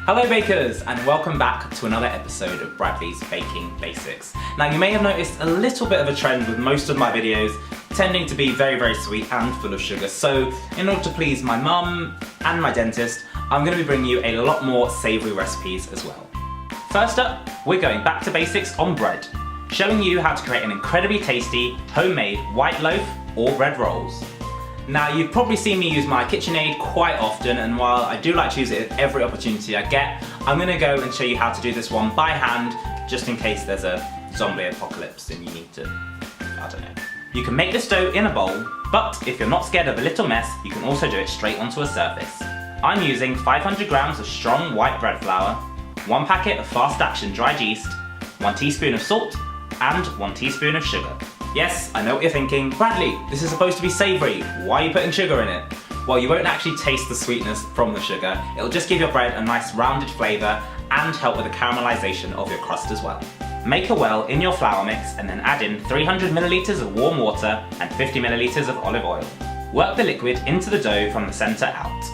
Hello bakers, and welcome back to another episode of Bradley's Baking Basics. Now you may have noticed a little bit of a trend with most of my videos tending to be very sweet and full of sugar, so in order to please my mum and my dentist, I'm going to be bringing you a lot more savoury recipes as well. First up, we're going back to basics on bread, showing you how to create an incredibly tasty homemade white loaf or bread rolls. Now you've probably seen me use my KitchenAid quite often, and while I do like to use it at every opportunity I get, I'm going to go and show you how to do this one by hand, just in case there's a zombie apocalypse and you need to, I don't know. You can make this dough in a bowl, but if you're not scared of a little mess, you can also do it straight onto a surface. I'm using 500 grams of strong white bread flour, 1 packet of fast action dried yeast, 1 teaspoon of salt, and 1 teaspoon of sugar. Yes, I know what you're thinking, Bradley, this is supposed to be savoury, why are you putting sugar in it? Well, you won't actually taste the sweetness from the sugar, it'll just give your bread a nice rounded flavour and help with the caramelisation of your crust as well. Make a well in your flour mix and then add in 300 millilitres of warm water and 50 millilitres of olive oil. Work the liquid into the dough from the centre out.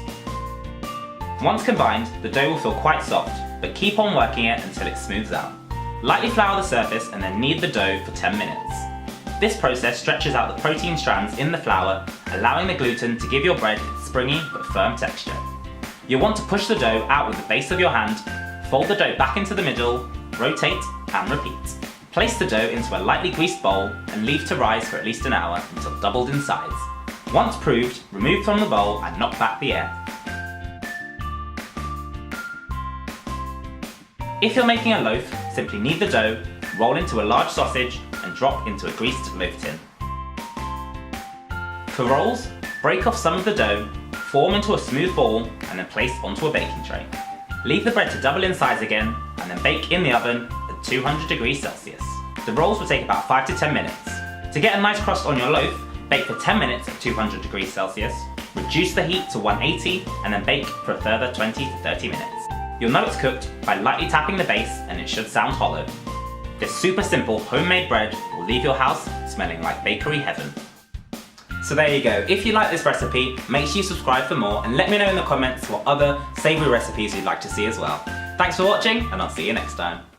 Once combined, the dough will feel quite soft, but keep on working it until it smooths out. Lightly flour the surface and then knead the dough for 10 minutes. This process stretches out the protein strands in the flour, allowing the gluten to give your bread its springy but firm texture. You'll want to push the dough out with the base of your hand, fold the dough back into the middle, rotate and repeat. Place the dough into a lightly greased bowl and leave to rise for at least an hour until doubled in size. Once proved, remove from the bowl and knock back the air. If you're making a loaf, simply knead the dough, roll into a large sausage and drop into a greased loaf tin. For rolls, break off some of the dough, form into a smooth ball and then place onto a baking tray. Leave the bread to double in size again and then bake in the oven at 200 degrees Celsius. The rolls will take about 5 to 10 minutes. To get a nice crust on your loaf, bake for 10 minutes at 200 degrees Celsius, reduce the heat to 180 and then bake for a further 20 to 30 minutes. You'll know it's cooked by lightly tapping the base and it should sound hollow. This super simple homemade bread will leave your house smelling like bakery heaven. So there you go. If you like this recipe, make sure you subscribe for more and let me know in the comments what other savoury recipes you'd like to see as well. Thanks for watching and I'll see you next time.